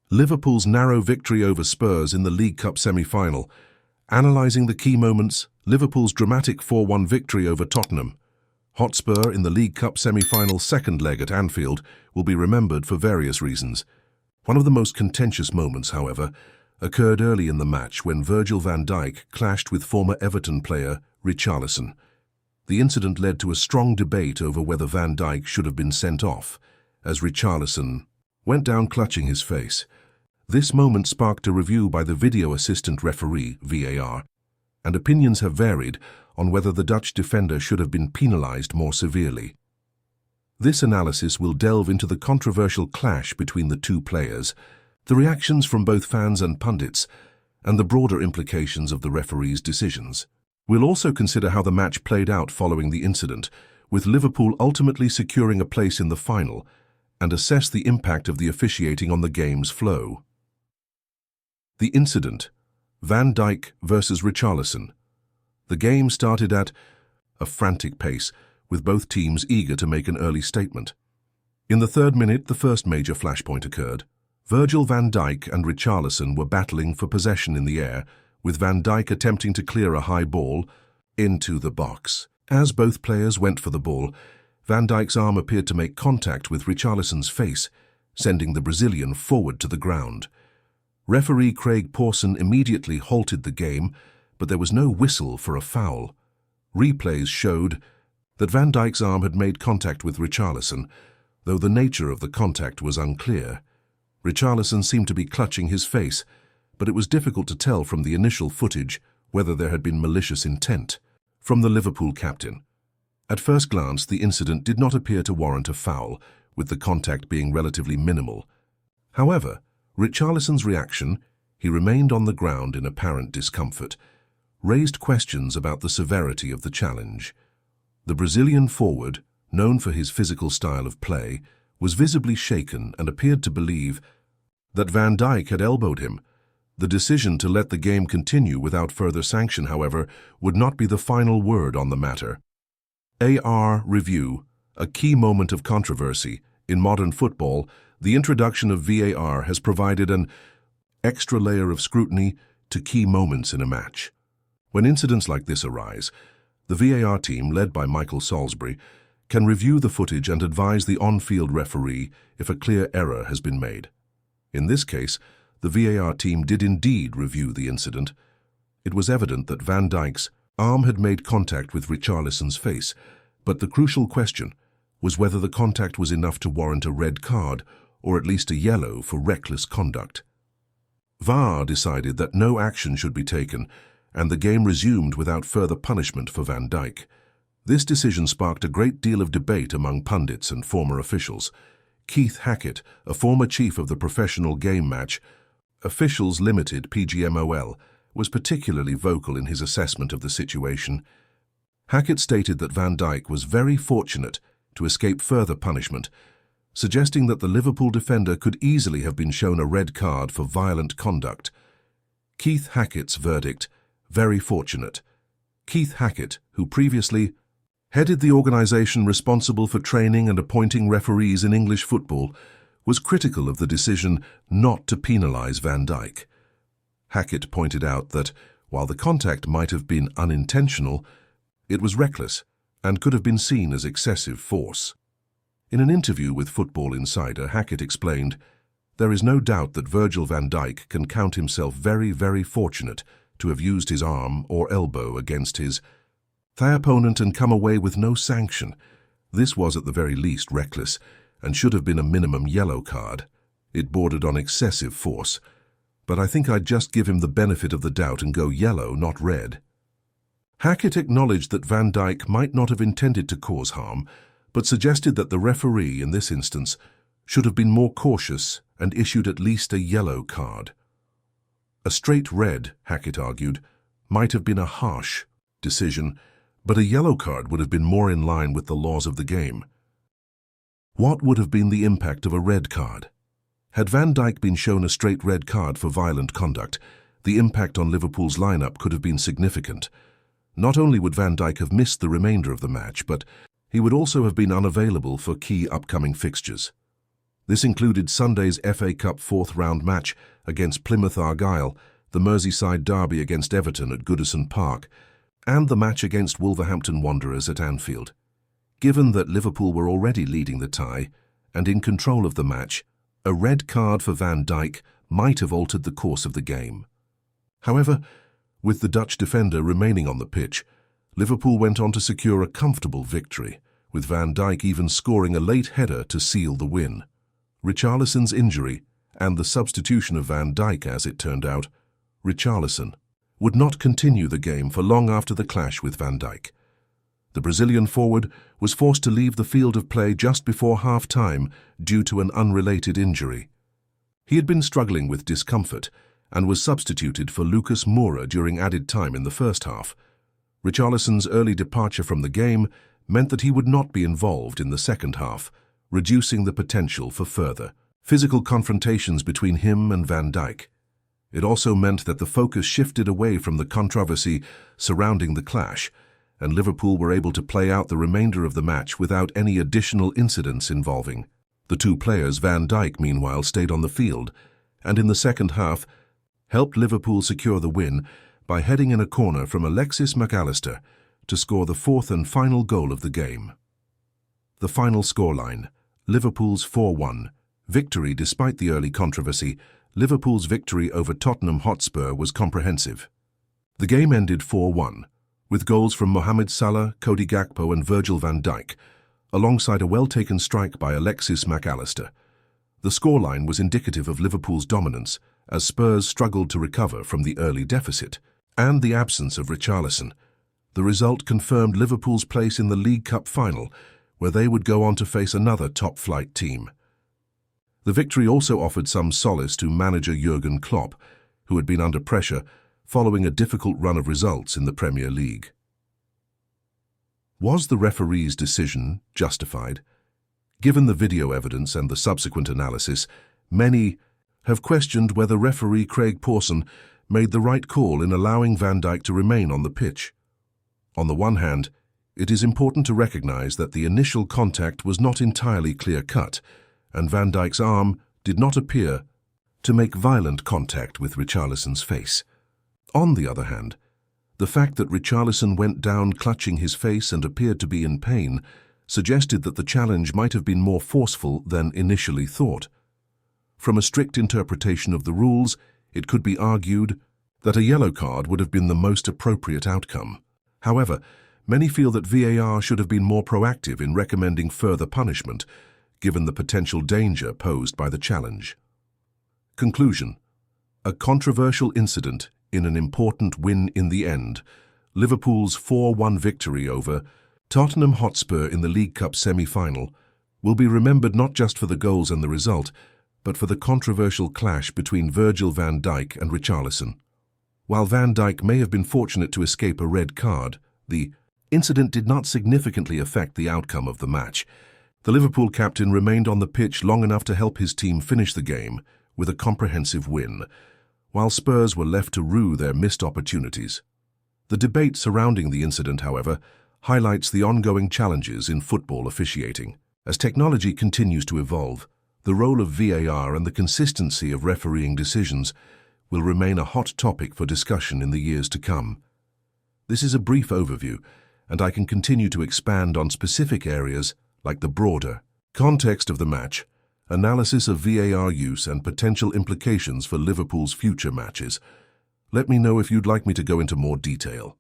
Liverpool's narrow victory over Spurs in the League Cup semi-final. Analysing the key moments, Liverpool's dramatic 4-1 victory over Tottenham Hotspur in the League Cup semi-final second leg at Anfield will be remembered for various reasons. One of the most contentious moments, however, occurred early in the match when Virgil van Dijk clashed with former Everton player Richarlison. The incident led to a strong debate over whether Van Dijk should have been sent off, as Richarlison went down clutching his face. This moment sparked a review by the video assistant referee, VAR, and opinions have varied on whether the Dutch defender should have been penalised more severely. This analysis will delve into the controversial clash between the two players, the reactions from both fans and pundits, and the broader implications of the referee's decisions. We'll also consider how the match played out following the incident, with Liverpool ultimately securing a place in the final, and assess the impact of the officiating on the game's flow. The incident: Van Dijk versus Richarlison. The game started at a frantic pace, with both teams eager to make an early statement. In the third minute, the first major flashpoint occurred. Virgil van Dijk and Richarlison were battling for possession in the air, with Van Dijk attempting to clear a high ball into the box. As both players went for the ball, Van Dijk's arm appeared to make contact with Richarlison's face, sending the Brazilian forward to the ground. Referee Craig Pawson immediately halted the game, but there was no whistle for a foul. Replays showed that Van Dijk's arm had made contact with Richarlison, though the nature of the contact was unclear. Richarlison seemed to be clutching his face, but it was difficult to tell from the initial footage whether there had been malicious intent from the Liverpool captain. At first glance, the incident did not appear to warrant a foul, with the contact being relatively minimal. However, Richarlison's reaction, he remained on the ground in apparent discomfort, raised questions about the severity of the challenge. The Brazilian forward, known for his physical style of play, was visibly shaken and appeared to believe that Van Dijk had elbowed him. The decision to let the game continue without further sanction, however, would not be the final word on the matter. AR review, a key moment of controversy. In modern football, the introduction of VAR has provided an extra layer of scrutiny to key moments in a match. When incidents like this arise, the VAR team, led by Michael Salisbury, can review the footage and advise the on-field referee if a clear error has been made. In this case, the VAR team did indeed review the incident. It was evident that Van Dijk's arm had made contact with Richarlison's face, but the crucial question was whether the contact was enough to warrant a red card or at least a yellow for reckless conduct. VAR decided that no action should be taken, and the game resumed without further punishment for Van Dijk. This decision sparked a great deal of debate among pundits and former officials. Keith Hackett, a former chief of the professional game match Officials Limited (PGMOL), was particularly vocal in his assessment of the situation. Hackett stated that Van Dijk was very fortunate to escape further punishment, suggesting that the Liverpool defender could easily have been shown a red card for violent conduct. Keith Hackett's verdict: very fortunate. Keith Hackett, who previously headed the organisation responsible for training and appointing referees in English football, was critical of the decision not to penalise Van Dijk. Hackett pointed out that, while the contact might have been unintentional, it was reckless and could have been seen as excessive force. In an interview with Football Insider, Hackett explained, "There is no doubt that Virgil van Dijk can count himself very, very fortunate to have used his arm or elbow against his thigh opponent and come away with no sanction. This was at the very least reckless and should have been a minimum yellow card. It bordered on excessive force, but I think I'd just give him the benefit of the doubt and go yellow, not red." Hackett acknowledged that Van Dijk might not have intended to cause harm, but suggested that the referee in this instance should have been more cautious and issued at least a yellow card. A straight red, Hackett argued, might have been a harsh decision, but a yellow card would have been more in line with the laws of the game. What would have been the impact of a red card? Had Van Dijk been shown a straight red card for violent conduct, the impact on Liverpool's lineup could have been significant. Not only would Van Dijk have missed the remainder of the match, but he would also have been unavailable for key upcoming fixtures. This included Sunday's FA Cup fourth-round match against Plymouth Argyle, the Merseyside derby against Everton at Goodison Park, and the match against Wolverhampton Wanderers at Anfield. Given that Liverpool were already leading the tie and in control of the match, a red card for Van Dijk might have altered the course of the game. However, with the Dutch defender remaining on the pitch, Liverpool went on to secure a comfortable victory, with Van Dijk even scoring a late header to seal the win. Richarlison's injury, and the substitution of Van Dijk as it turned out, Richarlison, would not continue the game for long after the clash with Van Dijk. The Brazilian forward was forced to leave the field of play just before half-time due to an unrelated injury. He had been struggling with discomfort and was substituted for Lucas Moura during added time in the first half. Richarlison's early departure from the game meant that he would not be involved in the second half, reducing the potential for further physical confrontations between him and Van Dijk. It also meant that the focus shifted away from the controversy surrounding the clash, and Liverpool were able to play out the remainder of the match without any additional incidents involving the two players. Van Dijk, meanwhile, stayed on the field, and in the second half helped Liverpool secure the win by heading in a corner from Alexis Mac Allister to score the fourth and final goal of the game. The final scoreline: Liverpool's 4-1 victory. Despite the early controversy, Liverpool's victory over Tottenham Hotspur was comprehensive. The game ended 4-1, with goals from Mohamed Salah, Cody Gakpo and Virgil van Dijk, alongside a well-taken strike by Alexis Mac Allister. The scoreline was indicative of Liverpool's dominance, as Spurs struggled to recover from the early deficit and the absence of Richarlison. The result confirmed Liverpool's place in the League Cup final, where they would go on to face another top-flight team. The victory also offered some solace to manager Jurgen Klopp, who had been under pressure following a difficult run of results in the Premier League. Was the referee's decision justified? Given the video evidence and the subsequent analysis, many have questioned whether referee Craig Pawson made the right call in allowing Van Dijk to remain on the pitch. On the one hand, it is important to recognize that the initial contact was not entirely clear-cut, and Van Dijk's arm did not appear to make violent contact with Richarlison's face. On the other hand, the fact that Richarlison went down clutching his face and appeared to be in pain suggested that the challenge might have been more forceful than initially thought. From a strict interpretation of the rules, it could be argued that a yellow card would have been the most appropriate outcome. However, many feel that VAR should have been more proactive in recommending further punishment, given the potential danger posed by the challenge. Conclusion: a controversial incident in an important win in the end. Liverpool's 4-1 victory over Tottenham Hotspur in the League Cup semi-final will be remembered not just for the goals and the result, but for the controversial clash between Virgil van Dijk and Richarlison. While Van Dijk may have been fortunate to escape a red card, the incident did not significantly affect the outcome of the match. The Liverpool captain remained on the pitch long enough to help his team finish the game with a comprehensive win, while Spurs were left to rue their missed opportunities. The debate surrounding the incident, however, highlights the ongoing challenges in football officiating. As technology continues to evolve, the role of VAR and the consistency of refereeing decisions will remain a hot topic for discussion in the years to come. This is a brief overview, and I can continue to expand on specific areas like the broader context of the match, analysis of VAR use and potential implications for Liverpool's future matches. Let me know if you'd like me to go into more detail.